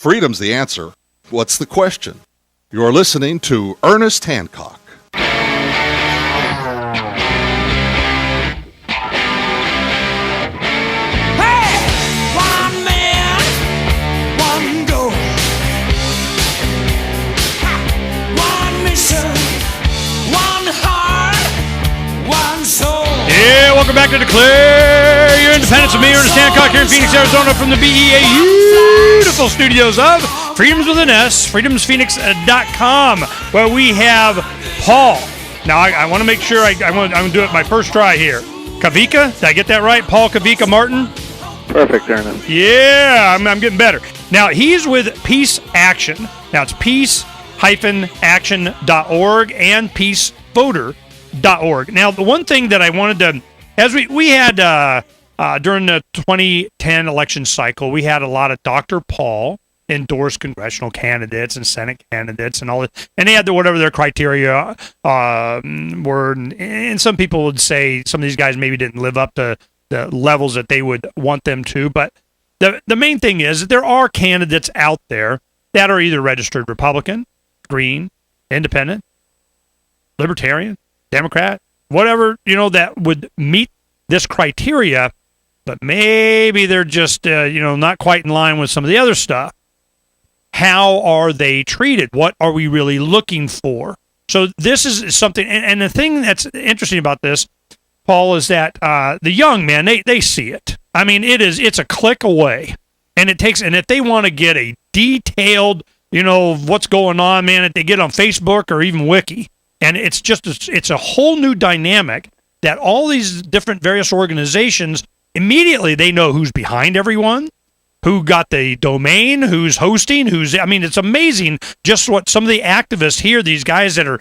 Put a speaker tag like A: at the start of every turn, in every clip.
A: freedom's the answer. What's the question? You're listening to Ernest Hancock.
B: Yeah, welcome back to Declare Your Independence with me, Ernest Hancock, here in Phoenix, Arizona, from the BEA beautiful studios of Freedoms with an S, freedomsphoenix.com, where we have Paul. Now, I want to make sure I'm going to do it my first try here. Kawika, did I get that right? Paul Kawika Martin?
C: Perfect, Ernest.
B: Yeah, I'm getting better. Now, he's with Peace Action. Now, it's peace-action.org and peacevoter.org. Now, the one thing that I wanted to, as we had during the 2010 election cycle, we had a lot of Dr. Paul endorsed congressional candidates and Senate candidates and all that, and they had whatever their criteria were. And some people would say some of these guys maybe didn't live up to the levels that they would want them to. But the main thing is that there are candidates out there that are either registered Republican, Green, Independent, Libertarian, Democrat, whatever, that would meet this criteria, but maybe they're just, not quite in line with some of the other stuff. How are they treated? What are we really looking for? So this is something, and the thing that's interesting about this, Paul, is that the young men, they see it. I mean, it's a click away, and if they want to get a detailed, what's going on, man, if they get on Facebook or even Wiki, and it's a whole new dynamic that all these different various organizations, immediately they know who's behind everyone, who got the domain, who's hosting, it's amazing just what some of the activists here, these guys that are,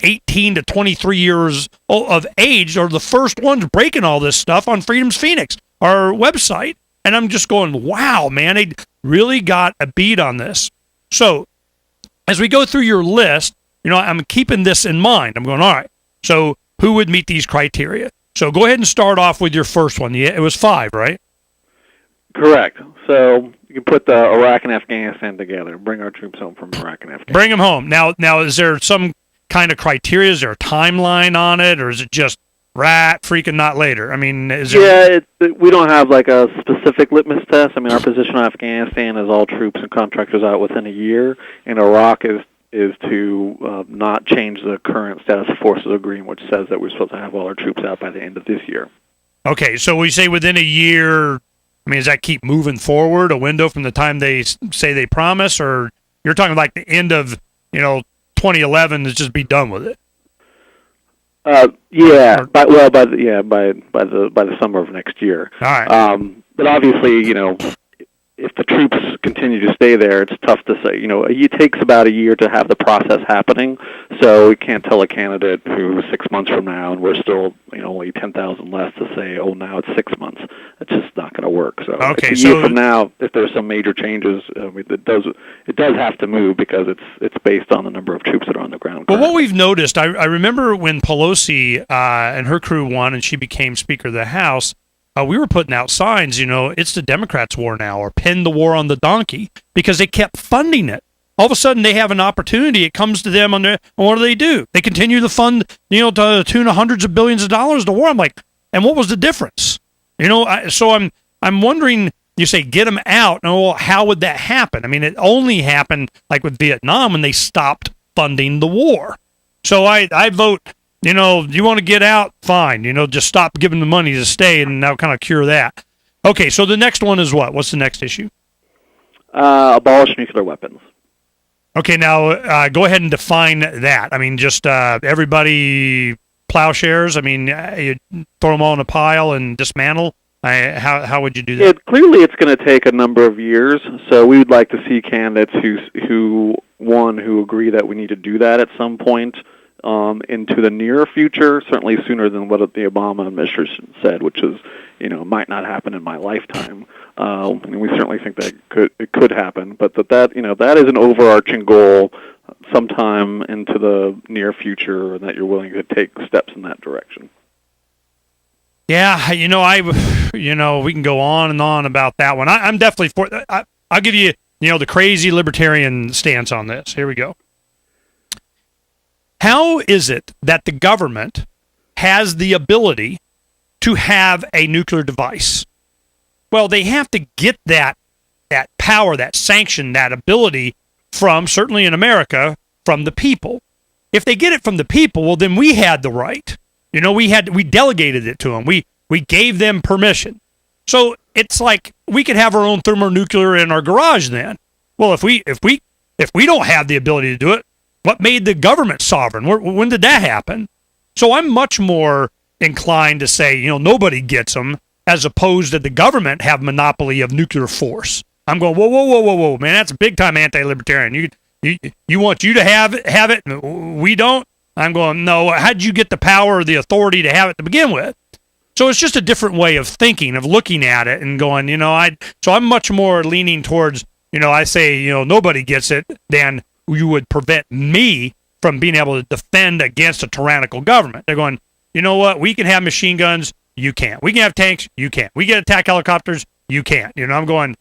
B: 18 to 23 years of age, are the first ones breaking all this stuff on Freedom's Phoenix, our website. And I'm just going, wow, man, they really got a beat on this. So as we go through your list, I'm keeping this in mind. I'm going, all right, so who would meet these criteria? So go ahead and start off with your first one. Yeah, it was 5, right?
C: Correct. So you can put the Iraq and Afghanistan together. Bring our troops home from Iraq and Afghanistan.
B: Bring them home. Now, is there some kind of criteria? Is there a timeline on it, or is it just rat freaking not later? I mean, is there...
C: Yeah, we don't have like a specific litmus test. I mean, our position on Afghanistan is all troops and contractors out within a year, and Iraq is to not change the current status of forces agreement, which says that we're supposed to have all our troops out by the end of this year. Okay,
B: so we say within a year. I mean, does that keep moving forward, a window from the time they say they promise, or you're talking like the end of 2011 to just be done with it?
C: By the summer of next year.
B: All right.
C: But obviously, if the troops continue to stay there, it's tough to say. It takes about a year to have the process happening, so we can't tell a candidate who 6 months from now, and we're still, only 10,000 less, to say, oh, now it's 6 months. It's just not going to work. So
B: okay,
C: a year from now, if there's some major changes, it does have to move because it's based on the number of troops that are on the ground.
B: Well, what we've noticed, I remember when Pelosi and her crew won and she became Speaker of the House, we were putting out signs, it's the Democrats' war now, or pin the war on the donkey, because they kept funding it. All of a sudden, they have an opportunity. It comes to them, and what do? They continue to fund, to the tune of hundreds of billions of dollars the war. I'm like, and what was the difference? So I'm wondering, you say get them out. Well, how would that happen? I mean, it only happened like with Vietnam when they stopped funding the war. So I vote. You want to get out? Fine. Just stop giving the money to stay, and that'll kind of cure that. Okay, so the next one is what? What's the next issue?
C: Abolish nuclear weapons.
B: Okay, now go ahead and define that. I mean, just everybody plowshares? I mean, you throw them all in a pile and dismantle? How would you do that?
C: Clearly, it's going to take a number of years, so we would like to see candidates who agree that we need to do that at some point. Into the near future, certainly sooner than what the Obama administration said, which is, might not happen in my lifetime. And we certainly think that it could happen, but that is an overarching goal sometime into the near future, and that you're willing to take steps in that direction.
B: Yeah, we can go on and on about that one. I'm definitely for. I'll give you the crazy libertarian stance on this. Here we go. How is it that the government has the ability to have a nuclear device? Well, they have to get that power, that sanction, that ability from, certainly in America, from the people. If they get it from the people, well, then we had the right. We delegated it to them. We gave them permission. So it's like we could have our own thermonuclear in our garage then. Well, if we don't have the ability to do it, what made the government sovereign? When did that happen? So I'm much more inclined to say, nobody gets them, as opposed to the government have monopoly of nuclear force. I'm going, whoa, man, that's big time anti-libertarian. You want you to have it, and we don't? I'm going, no, how'd you get the power or the authority to have it to begin with? So it's just a different way of thinking, of looking at it and going, so I'm much more leaning towards, I say, nobody gets it, than you would prevent me from being able to defend against a tyrannical government. They're going, you know what? We can have machine guns. You can't. We can have tanks. You can't. We can attack helicopters. You can't. I'm going,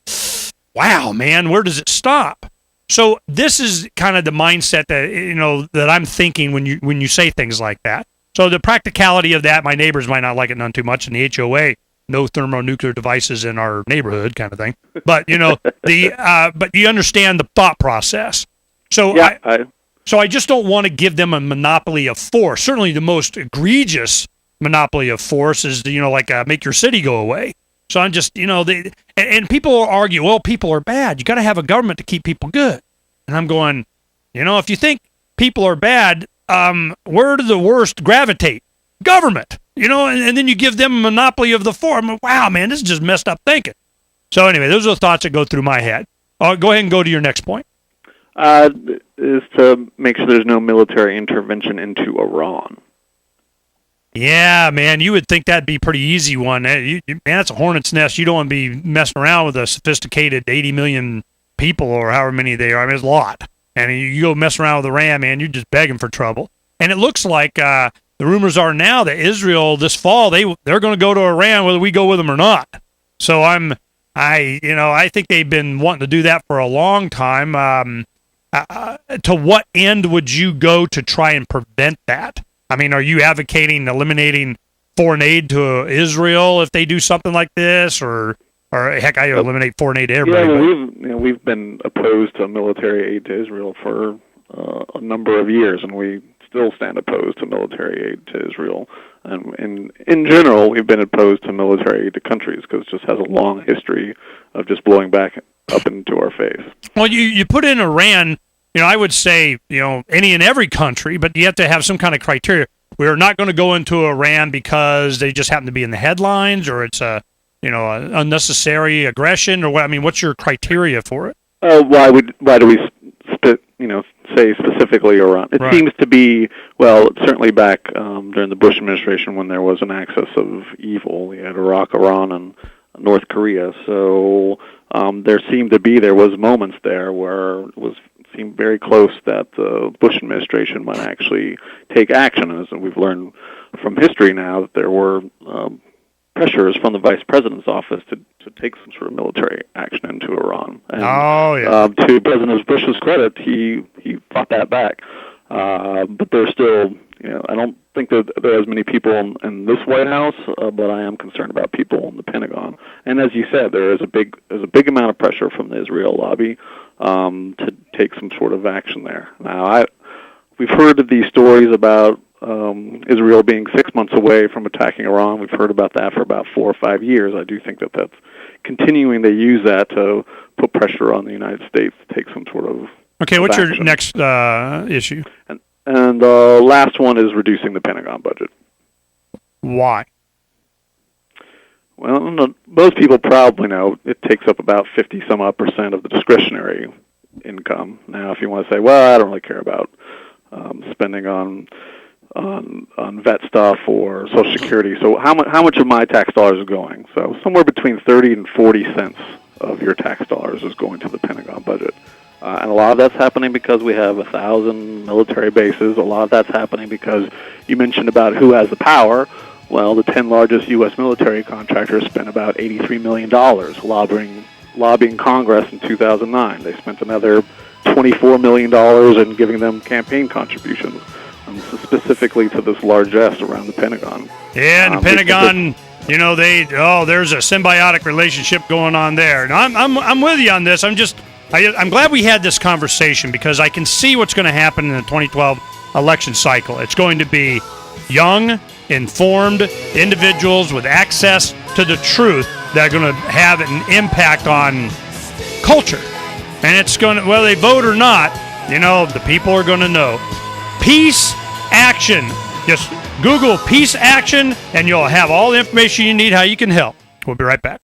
B: wow, man, where does it stop? So this is kind of the mindset that, that I'm thinking when you say things like that. So the practicality of that, my neighbors might not like it none too much. In the HOA, no thermonuclear devices in our neighborhood, kind of thing. But but you understand the thought process. So
C: yeah,
B: I just don't want to give them a monopoly of force. Certainly, the most egregious monopoly of force is make your city go away. So I'm just and people argue, well, people are bad. You got to have a government to keep people good. And I'm going, if you think people are bad, where do the worst gravitate? Government. And then you give them a monopoly of the force. I'm like, wow, man, this is just messed up thinking. So anyway, those are the thoughts that go through my head. Go ahead and go to your next point.
C: Is to make sure there's no military intervention into Iran.
B: Yeah, man, you would think that'd be a pretty easy one. Man, that's a hornet's nest. You don't want to be messing around with a sophisticated 80 million people or however many they are. I mean, it's a lot. And you go mess around with Iran, man, you're just begging for trouble. And it looks like the rumors are now that Israel this fall, they're going to go to Iran whether we go with them or not. So I think they've been wanting to do that for a long time. To what end would you go to try and prevent that? I mean, are you advocating eliminating foreign aid to Israel if they do something like this, or heck, I eliminate foreign aid to everybody?
C: Yeah, we've been opposed to military aid to Israel for a number of years, and we still stand opposed to military aid to Israel. And in general, we've been opposed to military aid to countries because it just has a long history of just blowing back up into our face.
B: Well, you put in Iran. I would say, any and every country, but you have to have some kind of criteria. We're not going to go into Iran because they just happen to be in the headlines, or it's a, unnecessary aggression, or what? I mean, what's your criteria for it?
C: Why do we say specifically Iran? It seems to be, well, certainly back during the Bush administration when there was an axis of evil. We had Iraq, Iran, and North Korea. So there was moments there where it seemed very close that the Bush administration might actually take action. As we've learned from history now, that there were pressures from the vice president's office to take some sort of military action into Iran. And, to President Bush's credit, he fought that back. But there's still, I don't think that there are as many people in this White House, but I am concerned about people in the Pentagon. And as you said, there's a big amount of pressure from the Israel lobby to take some sort of action there. Now, we've heard of these stories about Israel being 6 months away from attacking Iran. We've heard about that for about 4 or 5 years. I do think that that's continuing. They use that to put pressure on the United States to take some sort of
B: Okay, what's
C: action.
B: Your next issue?
C: And the last one is reducing the Pentagon budget.
B: Why?
C: Well, most people probably know it takes up about 50-some-odd% of the discretionary income. Now, if you want to say, well, I don't really care about spending on vet stuff or Social Security, so how much of my tax dollars is going? So somewhere between 30 and 40 cents of your tax dollars is going to the Pentagon budget. And a lot of that's happening because we have 1,000 military bases. A lot of that's happening because you mentioned about who has the power. Well, the 10 largest U.S. military contractors spent about $83 million lobbying Congress in 2009. They spent another $24 million in giving them campaign contributions, specifically to this largesse around the Pentagon.
B: Yeah, and the Pentagon, there's a symbiotic relationship going on there. And I'm with you on this. I'm glad we had this conversation because I can see what's going to happen in the 2012 election cycle. It's going to be young, informed individuals with access to the truth that are going to have an impact on culture. And it's going to, whether they vote or not, the people are going to know. Peace Action. Just Google Peace Action, and you'll have all the information you need how you can help. We'll be right back.